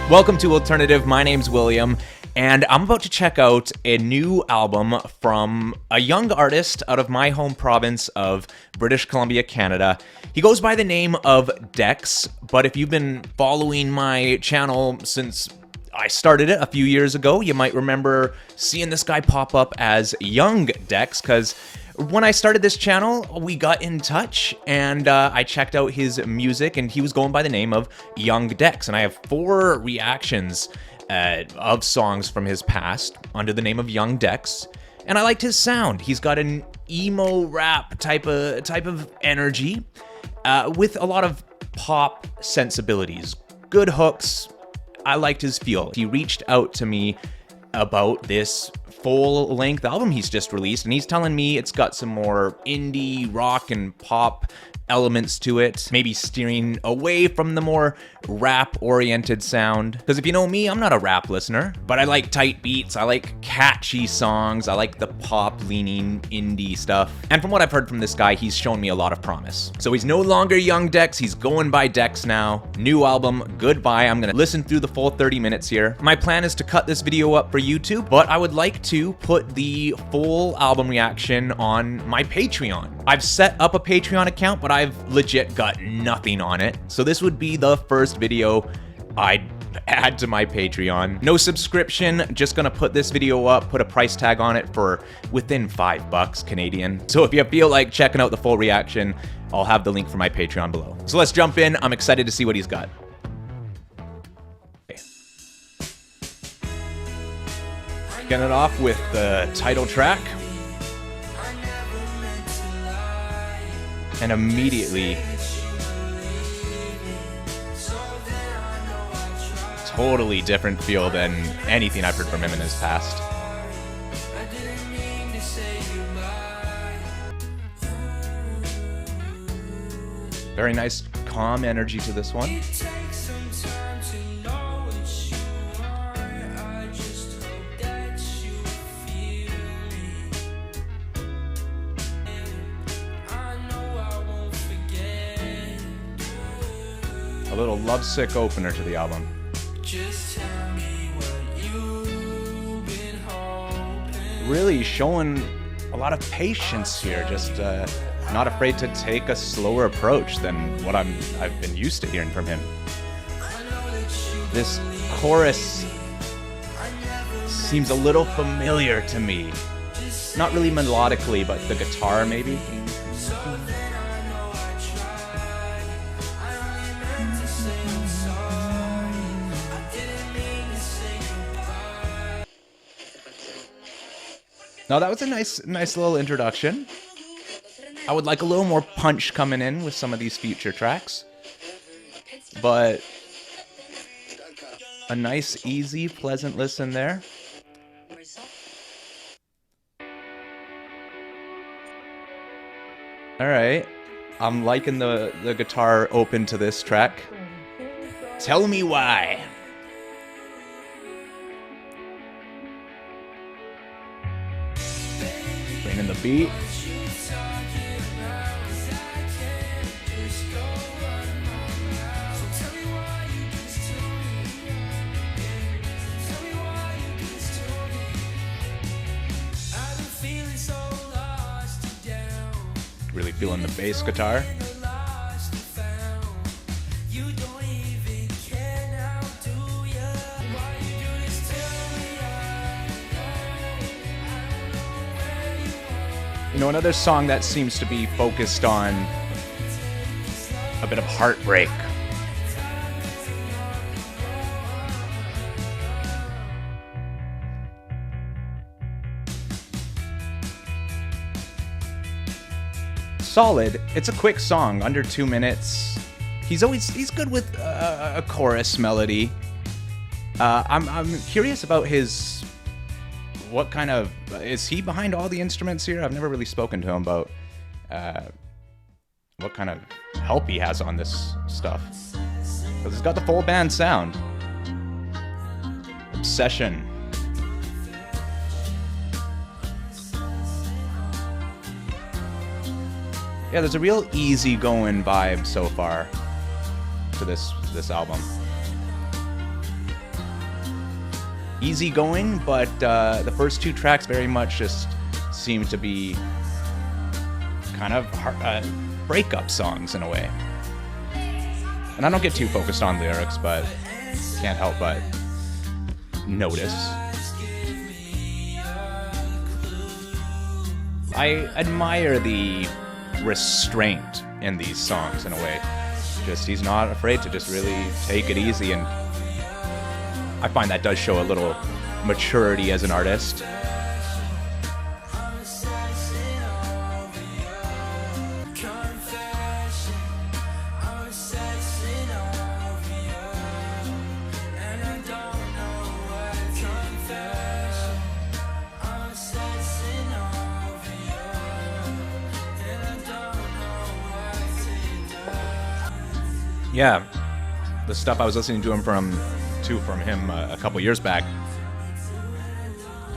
Welcome to Alternative. My name's William, and I'm about to check out a new album from a young artist out of my home province of British Columbia, Canada. He goes by the name of Decs, but if you've been following my channel since I started it a few years ago, you might remember seeing this guy pop up as Young Decs, because when I started this channel, we got in touch and I checked out his music, and he was going by the name of Young Decs. And I have 4 reactions of songs from his past under the name of Young Decs. And I liked his sound. He's got an emo rap type of energy with a lot of pop sensibilities, good hooks. I liked his feel. He reached out to me about this full-length album he's just released, and he's telling me it's got some more indie rock and pop elements to it, maybe steering away from the more rap-oriented sound. Because if you know me, I'm not a rap listener, but I like tight beats, I like catchy songs, I like the pop-leaning indie stuff. And from what I've heard from this guy, he's shown me a lot of promise. So he's no longer Young Decs, he's going by Decs now. New album, goodbye. I'm gonna listen through the full 30 minutes here. My plan is to cut this video up for YouTube, but I would like to put the full album reaction on my Patreon. I've set up a Patreon account, but I've legit got nothing on it. So this would be the first video I'd add to my Patreon. No subscription, just gonna put this video up, put a price tag on it for within $5 Canadian. So if you feel like checking out the full reaction, I'll have the link for my Patreon below. So let's jump in. I'm excited to see what he's got. Okay. Getting it off with the title track. And immediately, totally different feel than anything I've heard from him in his past. Very nice, calm energy to this one. A little lovesick opener to the album. Really showing a lot of patience here, just not afraid to take a slower approach than what I've been used to hearing from him. This chorus seems a little familiar to me. Not really melodically, but the guitar maybe. Now that was a nice little introduction. I would like a little more punch coming in with some of these future tracks. But a nice, easy, pleasant listen there. Alright. I'm liking the guitar open to this track. Tell me why. In the beat. Really feeling the bass guitar. You know, another song that seems to be focused on a bit of heartbreak. Solid. It's a quick song, under 2 minutes. He's good with a chorus melody. I'm curious about his. What kind of, is he behind all the instruments here? I've never really spoken to him about what kind of help he has on this stuff. Because he's got the full band sound. Obsession. Yeah, there's a real easygoing vibe so far to this album. easygoing, but the first two tracks very much just seem to be kind of breakup songs in a way. And I don't get too focused on lyrics, but can't help but notice. I admire the restraint in these songs in a way. Just he's not afraid to just really take it easy, and I find that does show a little maturity as an artist. Yeah, the stuff I was listening to him from a couple years back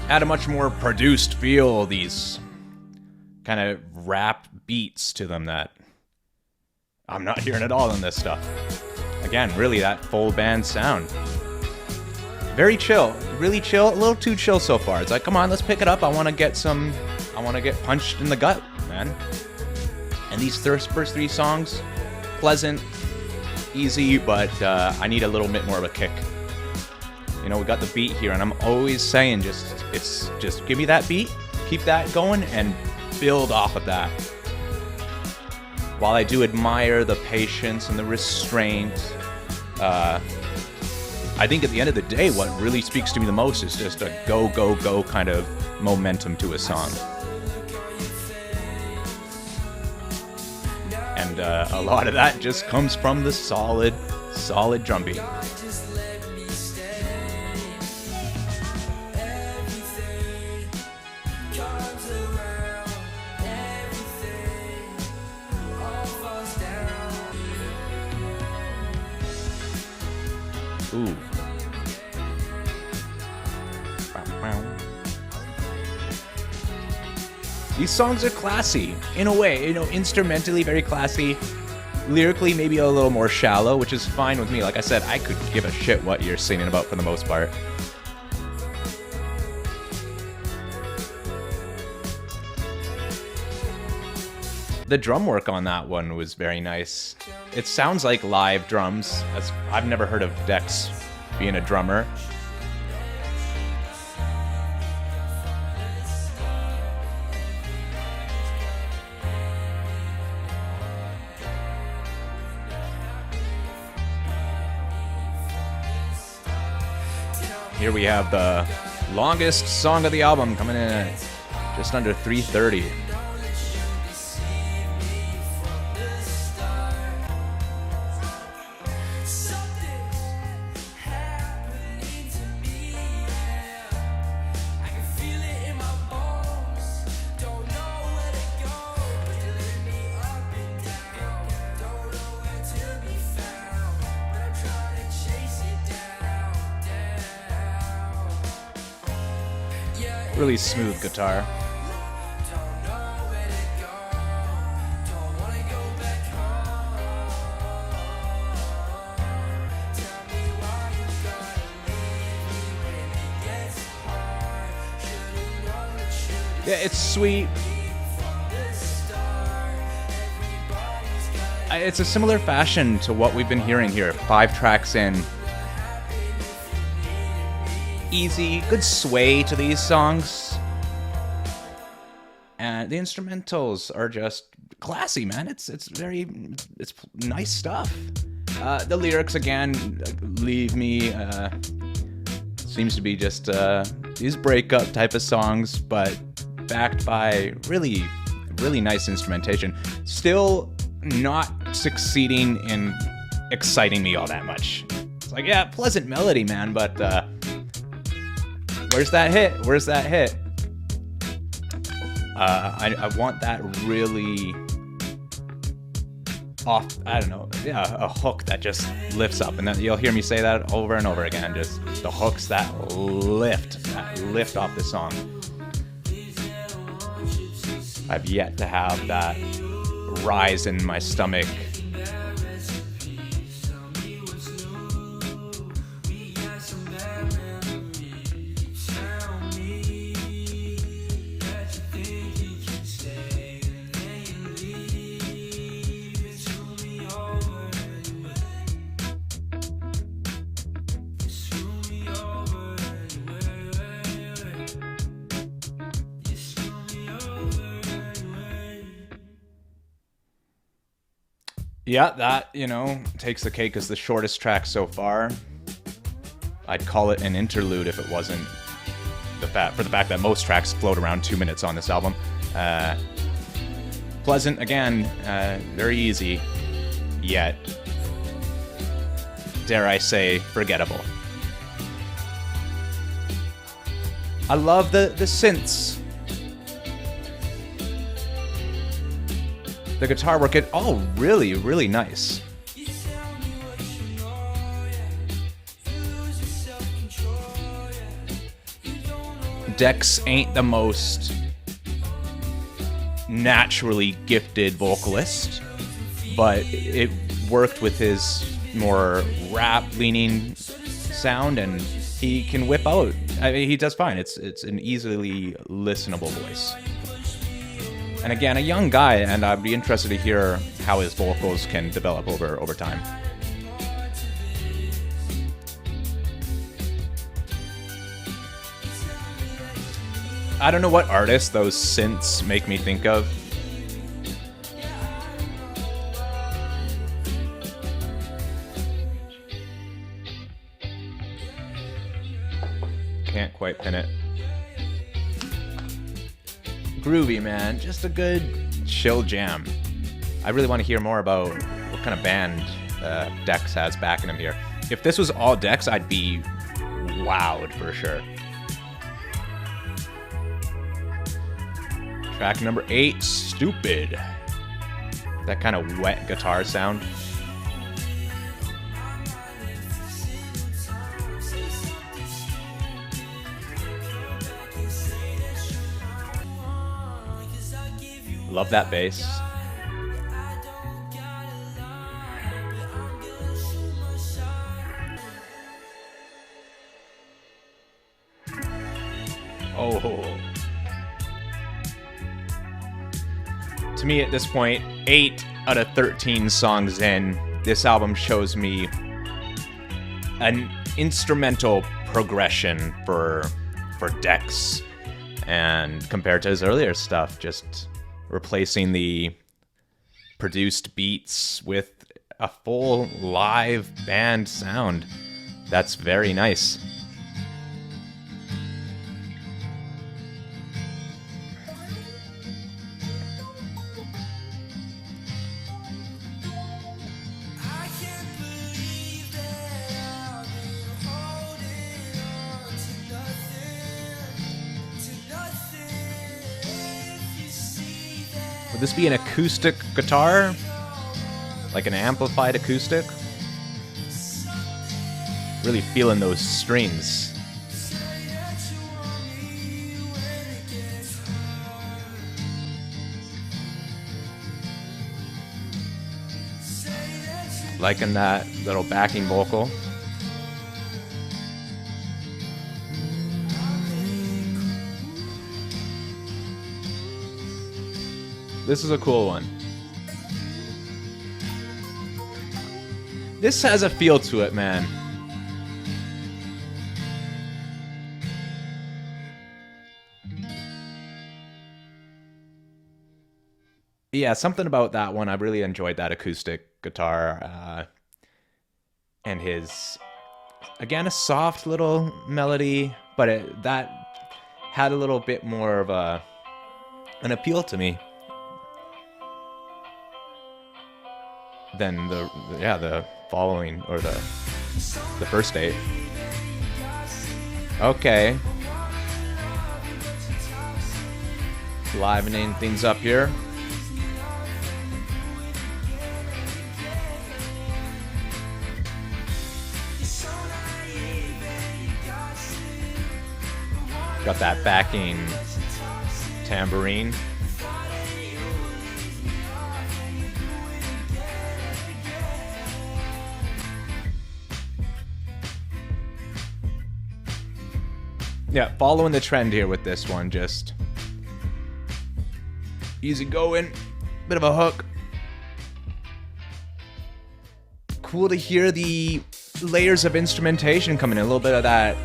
had a much more produced feel, these kind of rap beats to them that I'm not hearing at all in this stuff. Again, really that full band sound. Very chill, really chill, a little too chill so far. It's like, come on, let's pick it up. I want to get punched in the gut, man. And these first three songs, pleasant, easy, but I need a little bit more of a kick. You know, we got the beat here, and I'm always saying just give me that beat, keep that going, and build off of that. While I do admire the patience and the restraint, I think at the end of the day, what really speaks to me the most is just a go, go, go kind of momentum to a song. And a lot of that just comes from the solid drum beat. Ooh. These songs are classy, in a way, you know, instrumentally very classy, lyrically maybe a little more shallow, which is fine with me. Like I said, I could give a shit what you're singing about for the most part. The drum work on that one was very nice. It sounds like live drums. I've never heard of Decs being a drummer. Here we have the longest song of the album coming in at just under 3:30. Really smooth guitar. Yeah, it's sweet. It's a similar fashion to what we've been hearing here. 5 tracks in. Easy, good sway to these songs. And the instrumentals are just classy, man. It's nice stuff. The lyrics, again, leave me, seems to be just these breakup type of songs, but backed by really, really nice instrumentation. Still not succeeding in exciting me all that much. It's like, yeah, pleasant melody, man, but where's that hit? Where's that hit? I want that really off, I don't know, yeah, a hook that just lifts up. And then you'll hear me say that over and over again. Just the hooks that lift off the song. I've yet to have that rise in my stomach. Yeah, that, takes the cake as the shortest track so far. I'd call it an interlude if it wasn't for the fact that most tracks float around 2 minutes on this album. Pleasant, again, very easy, yet, dare I say, forgettable. I love the synths. The guitar work, it all really, really nice. Decs ain't the most naturally gifted vocalist, but it worked with his more rap-leaning sound, and he can whip out. I mean, he does fine. It's an easily listenable voice. And again, a young guy, and I'd be interested to hear how his vocals can develop over time. I don't know what artist those synths make me think of. Can't quite pin it. Groovy, man. Just a good chill jam. I really want to hear more about what kind of band Decs has backing him here. If this was all Decs, I'd be wowed for sure. Track number 8, Stupid. That kind of wet guitar sound. Love that bass. Oh. To me at this point, 8 out of 13 songs in, this album shows me an instrumental progression for Decs, and compared to his earlier stuff, just replacing the produced beats with a full live band sound. That's very nice. Would this be an acoustic guitar? Like an amplified acoustic? Really feeling those strings. Liking that little backing vocal. This is a cool one. This has a feel to it, man. Yeah, something about that one. I really enjoyed that acoustic guitar. And his, again, a soft little melody, but that had a little bit more of an appeal to me than the following, or the first 8. Okay. Livening things up here. Got that backing tambourine. Yeah, following the trend here with this one, just easy going, bit of a hook. Cool to hear the layers of instrumentation coming in, a little bit of that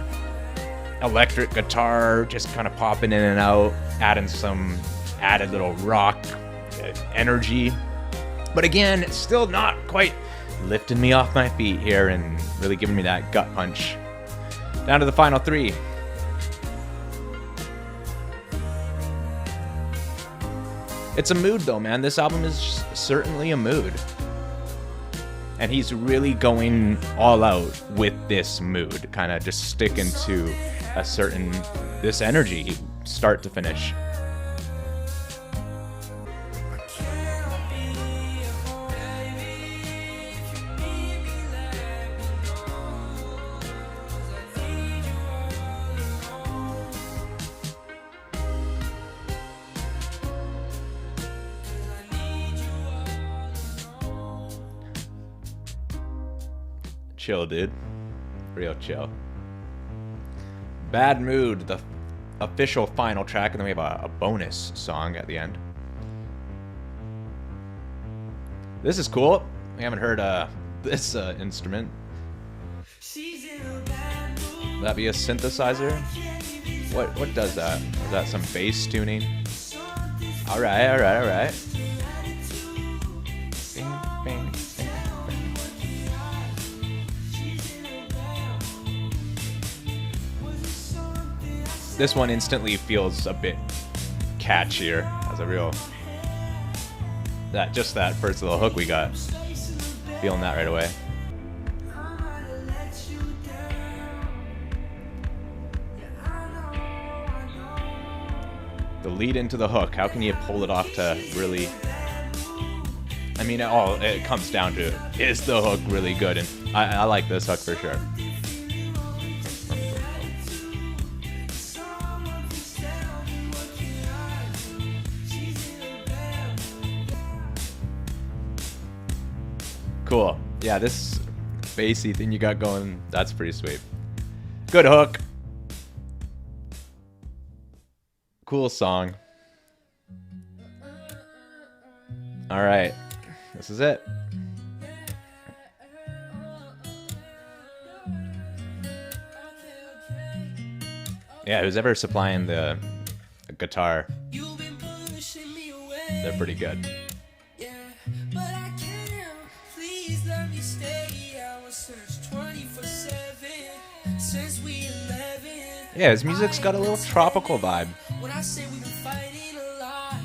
electric guitar just kind of popping in and out, adding some added little rock energy. But again, it's still not quite lifting me off my feet here and really giving me that gut punch. Down to the final three. It's a mood though, man. This album is certainly a mood. And he's really going all out with this mood, kind of just sticking to this energy, start to finish. Chill, dude. Real chill. Bad Mood, the official final track, and then we have a bonus song at the end. This is cool. We haven't heard this instrument. Would that be a synthesizer? What does that? Is that some bass tuning? Alright. This one instantly feels a bit catchier. Has a real that first little hook we got. Feeling that right away. The lead into the hook. How can you pull it off to really? I mean, it comes down to, is the hook really good? And I like this hook for sure. Cool. Yeah, this bassy thing you got going, that's pretty sweet. Good hook. Cool song. All right. This is it. Yeah, who's ever supplying the guitar, they're pretty good. Yeah, his music's got a little tropical vibe. When I say we've been fighting a lot,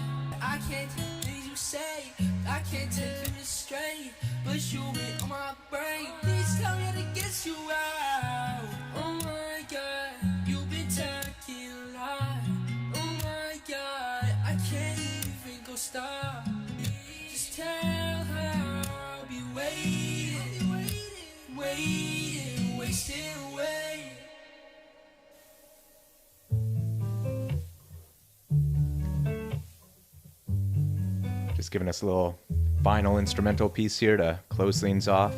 I can't take things you say, I can't take you straight, but you've been on my brain. Please tell me how to get you out. Oh my God, you've been talking a lot. Oh my God, I can't even go stop. Just tell her I'll be wasting away. Just giving us a little final instrumental piece here to close things off.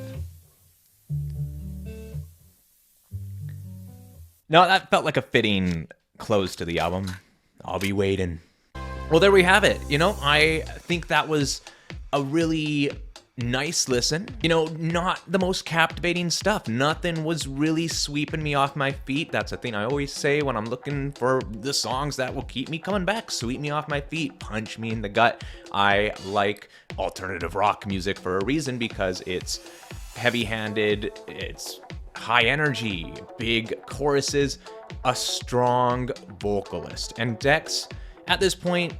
No, that felt like a fitting close to the album. I'll be waiting. Well, there we have it. You know, I think that was a really nice listen. You know, not the most captivating stuff. Nothing was really sweeping me off my feet. That's a thing I always say when I'm looking for the songs that will keep me coming back. Sweep me off my feet, punch me in the gut. I like alternative rock music for a reason, because it's heavy-handed, it's high energy, big choruses, a strong vocalist. And Decs, at this point,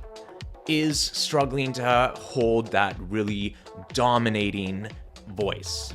is struggling to hold that really dominating voice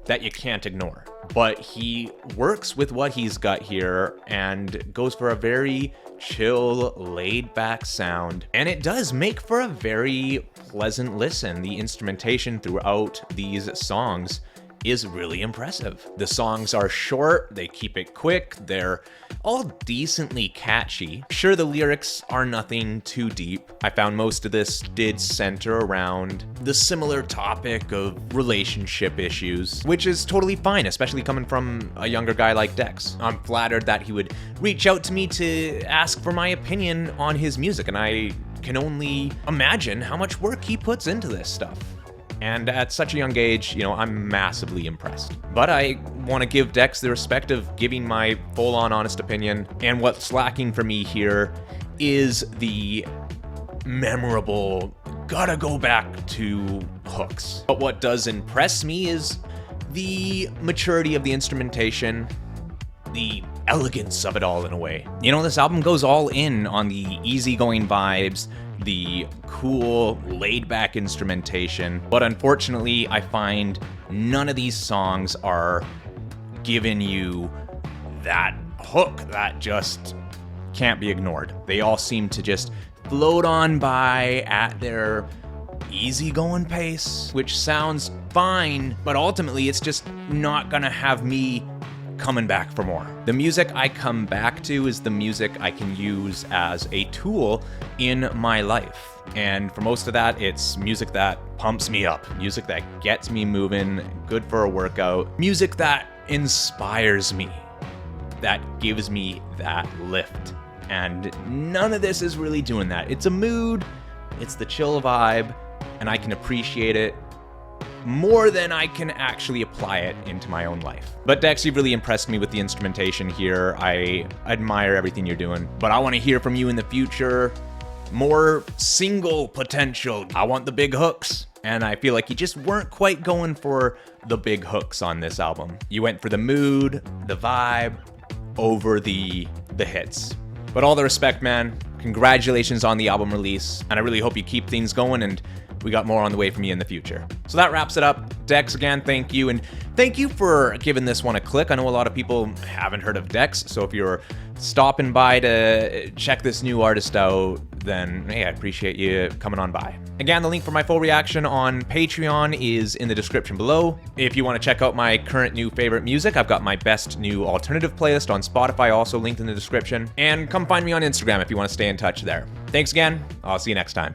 that you can't ignore. But he works with what he's got here and goes for a very chill, laid-back sound. And it does make for a very pleasant listen. The instrumentation throughout these songs is really impressive. The songs are short, they keep it quick, they're all decently catchy. Sure, the lyrics are nothing too deep. I found most of this did center around the similar topic of relationship issues, which is totally fine, especially coming from a younger guy like Decs. I'm flattered that he would reach out to me to ask for my opinion on his music, and I can only imagine how much work he puts into this stuff. And at such a young age, you know, I'm massively impressed. But I want to give Decs the respect of giving my full-on honest opinion. And what's lacking for me here is the memorable gotta go back to hooks. But what does impress me is the maturity of the instrumentation, the elegance of it all in a way. You know, this album goes all in on the easygoing vibes, the cool, laid-back instrumentation, but unfortunately, I find none of these songs are giving you that hook that just can't be ignored. They all seem to just float on by at their easygoing pace, which sounds fine, but ultimately it's just not gonna have me coming back for more. The music I come back to is the music I can use as a tool in my life. And for most of that, it's music that pumps me up, music that gets me moving, good for a workout, music that inspires me, that gives me that lift. And none of this is really doing that. It's a mood, it's the chill vibe, and I can appreciate it more than I can actually apply it into my own life. But Decs, you've really impressed me with the instrumentation here. I admire everything you're doing, but I want to hear from you in the future. More single potential. I want the big hooks. And I feel like you just weren't quite going for the big hooks on this album. You went for the mood, the vibe, over the hits. But all the respect, man. Congratulations on the album release. And I really hope you keep things going, and we got more on the way from you in the future. So that wraps it up. Decs, again, thank you. And thank you for giving this one a click. I know a lot of people haven't heard of Decs, so if you're stopping by to check this new artist out, then hey, I appreciate you coming on by. Again, the link for my full reaction on Patreon is in the description below. If you want to check out my current new favorite music, I've got my best new alternative playlist on Spotify, also linked in the description. And come find me on Instagram if you want to stay in touch there. Thanks again. I'll see you next time.